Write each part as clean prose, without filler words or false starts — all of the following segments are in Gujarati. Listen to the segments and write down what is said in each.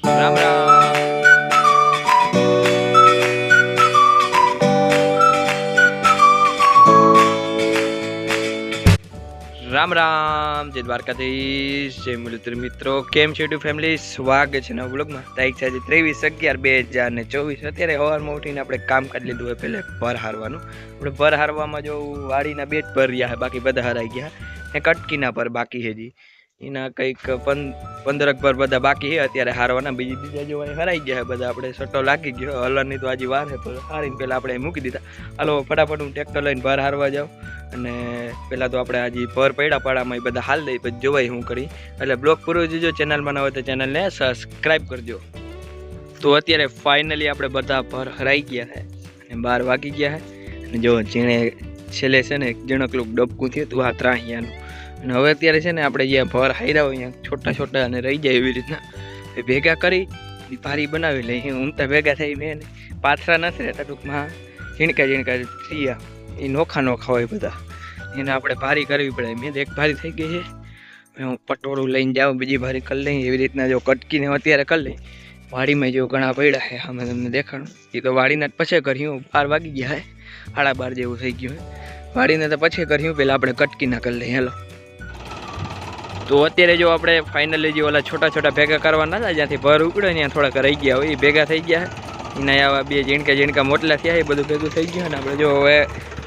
રામ રામ રામ રામ જય દ્વારકાધીશ જય મુરલીધર મિત્રો કેમ છે યુટ્યુબ ફેમિલી સ્વાગત છે નવા બ્લોગમાં તારીખ છે આજે 23/11/2024 અત્યારે સવારમાં ઉઠીને આપણે કામ કરી લીધું હોય પહેલે ભર હારવાનું આપણે ભર હારવામાં જો વાડીના બેટ ભર રહ્યા બાકી બધા હરાઈ ગયા ને કટકીના પર બાકી છે જી એના કંઈક 15 પર બધા બાકી છે અત્યારે હારવાના બીજા જો હરાઈ ગયા બધા આપણે સટ્ટો લાગી ગયો હલરની તો આજે વાર છે તો હારીને પહેલાં આપણે મૂકી દીધા હાલો ફટાફટ હું ટ્રેક્ટર લઈને ભર હારવા જાઉં અને પહેલાં તો આપણે આજે ભર પડ્યા પાડામાં એ બધા હાલ દઈ પછી જોવાય હું કરી એટલે બ્લોગ પૂરો જોજો ચેનલમાં ન હોય તો ચેનલને સબસ્ક્રાઈબ કરજો તો અત્યારે ફાઇનલી આપણે બધા ભર હરાઈ ગયા છે અને 12 વાગી ગયા છે અને જો જેણે છેલ્લે છે ને જણકલું ડબકું થયું હતું આ ત્રાહિયાનું અને હવે અત્યારે છે ને આપણે જે ભર હાર્યા હોય અહીંયા છોટા છોટા અને રહી જાય એવી રીતના એ ભેગા કરી ભારી બનાવી લઈ હું તો ભેગા થઈ મેં પાથરા નથી રહેતા ટૂંકમાં ઝીણકા થયા એ નોખા હોય બધા એને આપણે ભારી કરવી પડે મેં એક ભારી થઈ ગઈ છે હું પટોળું લઈને જાઉં બીજી ભારી કરી લઈ એવી રીતના જો કટકીને અત્યારે કરી લઈ વાડીમાં જો ઘણા પડ્યા છે અમે તમને દેખાડું એ તો વાડીના જ પછી કર્યું 12 વાગી ગયા છે 12:30 જેવું થઈ ગયું છે વાડીને તો પછી કર્યું પહેલાં આપણે કટકીના કરી લઈએ હેલો તો અત્યારે જો આપણે ફાઇનલી જે ઓલા છોટા છોટા ભેગા કરવાના હતા જ્યાંથી ભર ઉકળ્યો ત્યાં થોડાક રહી ગયા હોય એ ભેગા થઈ ગયા એના આવા બે ઝીણકા મોટલા થયા એ બધું ભેગું થઈ ગયું ને આપણે જો હવે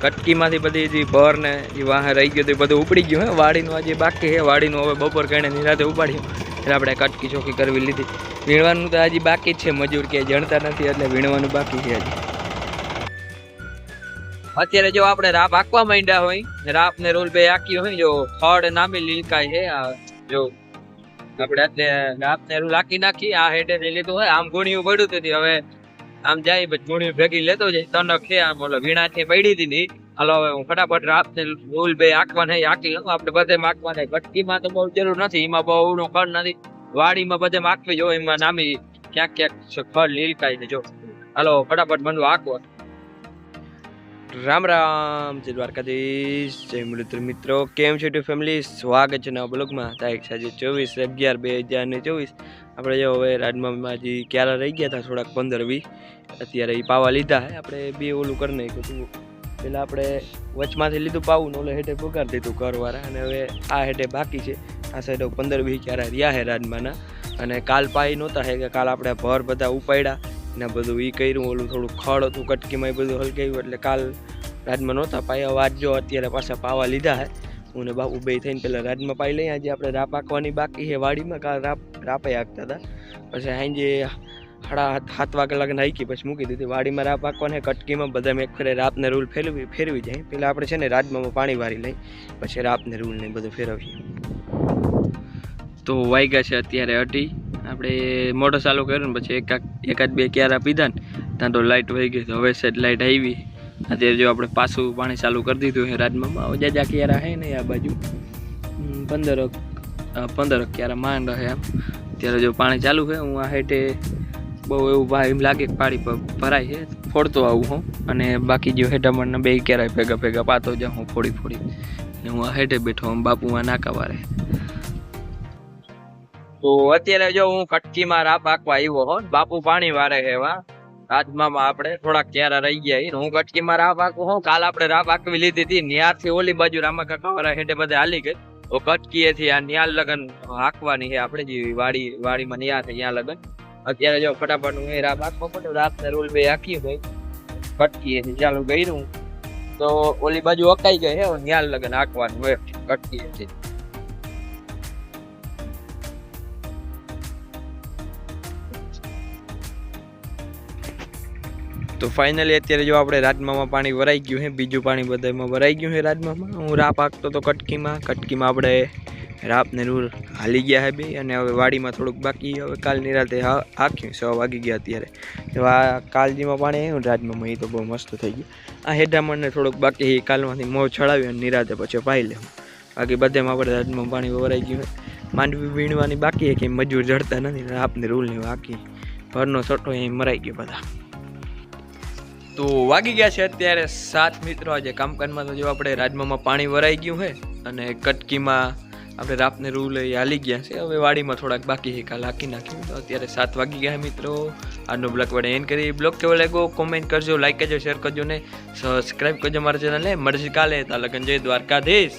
કટકીમાંથી બધી જે ભર ને એ વાહ રહી ગયું તો એ બધું ઉપડી ગયું હે વાડીનું આજે બાકી છે વાડીનું હવે બપોર કરીને નિરાતે ઉપાડ્યું એટલે આપણે કટકી ચોખ્ખી કરવી લીધી વીણવાનું તો હજી બાકી જ છે મજૂર કે જણતા નથી એટલે વીણવાનું બાકી છે હજી અત્યારે જો આપણે રાપ આંકવા માંડ્યા હોય રાપ ને રોલ બે આંકી હોય જો ખડ નામી લીલકાય છે જો આપણે અત્યારે રાપ ને રોલ આંકી નાખી આ હેડે લીધું હોય આમ ગુણિયું પડ્યું હતું હવે આમ જાય પછી ગુણિયું ભેગી લેતો જાય તનક છે આમ ઓલો વીણાથી પડી હતી હાલો હવે હું ફટાફટ રાપ ને રોલ બે આંકવા નહીં આંકી લઉં આપણે બધે આંકવા નહીં કટકીમાં તો બહુ જરૂર નથી એમાં બહુ ખડ નથી વાડીમાં બધે આંકવી જો એમાં નામી ક્યાંક ખડ લીલકાય છે જો હાલો ફટાફટ મને આંકવા રામ રામ જય દ્વારકાધીશ જય મુરલીધર મિત્રો કેમ છે યુટ્યુબ ફેમિલી સ્વાગત છે નવા બ્લોગમાં તારીખ છે આજે 24/11/2024 આપણે જો હવે રાજમામાં જે ક્યારે રહી ગયા હતા થોડાક 15-20 અત્યારે એ પાવા લીધા હે આપણે બે ઓલું કરી નાખ્યું હતું પહેલાં આપણે વચમાંથી લીધું પાવું ને ઓલે હેઠે પગાર દીધું ઘરવાળા અને હવે આ હેઠે બાકી છે આ સાઈડ 15-20 ક્યારે રહ્યા હે રાજમાના અને કાલ પાઈ નહોતા હે કે કાલ આપણે ભર બધા ઉપાડ્યા ને બધું એ કર્યું ઓલું થોડું ખડ હતું કટકીમાં એ બધું હલકાયું એટલે કાલ રાજમાં નહોતા પાયા વાત જો અત્યારે પાછા પાવા લીધા હે હું ને બાપુ બે થઈને પહેલાં રાજમાં પાઈ લઈએ આજે આપણે રાપ આંકવાની બાકી છે વાડીમાં કાલ રાપે આંકતા હતા પછી સાંજે 7 વાગે લગન હાઈકી પછી મૂકી દીધી વાડીમાં રાપ આંકવાને કટકીમાં બધા એક ફેરે રાપને રૂલ ફેરવી જાય પહેલાં આપણે છે ને રાજમાં પાણી વારી લઈ પછી રાપને રૂલ ને બધું ફેરવીએ તો વાગ્યા છે અત્યારે 8 આપણે મોટર ચાલુ કર્યું ને પછી એકાદ બે ક્યારા પીધા ને ત્યાં તો લાઇટ વહી ગઈ તો હવે સેટ લાઇટ આવી અત્યારે જો આપણે પાછું પાણી ચાલુ કરી દીધું છે રાજમાં જાજા ક્યારા છે ને આ બાજુ 15 ક્યારા માંડ છે આમ ત્યારે જો પાણી ચાલુ છે હું આ હેઠે બહુ એવું ભાઈ એમ લાગે કે પાણી ભરાય છે ફોડતો આવું હું અને બાકી જો હેઠામણના બે ક્યારા ભેગા પાતો જાઉં હું ફોડી ને હું આ હેઠે બેઠો આમ બાપુ આ નાકા વારે તો અત્યારે જો હું કટકીમાં રાપ આંકવા આવ્યો હો બાપુ પાણી વારે છે એવા રાજમાં આપણે થોડાક ક્યારા રહી ગયા હું કટકીમાં રાપ આંકું હોઉં કાલ આપણે રાપ આંકવી લીધી હતી ન્યારથી ઓલી બાજુ રામા કાકા વાળા હેઠે બધે હાલી ગઈ તો કટકીએથી આ ન્યાલ લગન આંકવાની છે આપણે જે વાડીમાં ન્યા છે ત્યાં લગન અત્યારે જો ફટાફટ હું રાપ આંકવા પડ્યો રાતને રોલ બે આંકી ભાઈ કટકીએથી ચાલુ કર્યું તો ઓલી બાજુ અકાઈ ગઈ છે ન્યાલ લગન આંકવાનું હોય કટકીએથી તો ફાઇનલી અત્યારે જો આપણે રાજમામાં પાણી ભરાઈ ગયું છે બીજું પાણી બધામાં ભરાઈ ગયું છે રાજમામાં હું રાપ આંકતો તો કટકીમાં આપણે રાપને રૂલ હાલી ગયા છે બે અને હવે વાડીમાં થોડુંક બાકી હવે કાલની રાતે આંક્યું 6 વાગી ગયા અત્યારે આ કાલજીમાં પાણી આવ્યું રાજમામાં એ તો બહુ મસ્ત થઈ ગયું આ હેઠામણને થોડુંક બાકી કાલમાંથી મોં છડાવી અને નિરાતે પછી પાઈ લેવું બાકી બધેમાં આપણે રાજમાં પાણી ભરાઈ ગયું માંડવી વીણવાની બાકી છે કે મજૂર જડતા નથી રાપને રૂલની બાકી ભરનો છોટો અહીં મરાઈ ગયો બધા તો વાગી ગયા છે અત્યારે 7 મિત્રો આજે કામકાજમાં તો જો આપણે રાજમામાં પાણી ભરાઈ ગયું છે અને કટકીમાં આપણે રાતને રૂ લઈ હાલી ગયા છે, હવે વાડીમાં થોડાક બાકી છે, કાલ હાકી નાખ્યું. તો અત્યારે 7 વાગી ગયા મિત્રો. આજનો બ્લોગ વડે એન્ડ કરી. બ્લોગ કેવો લાગ્યો કોમેન્ટ કરજો, લાઈક કરજો, શેર કરજો ને સબસ્ક્રાઈબ કરજો મારા ચેનલને. મળશે કાલે. તા લગન જય દ્વારકાધીશ.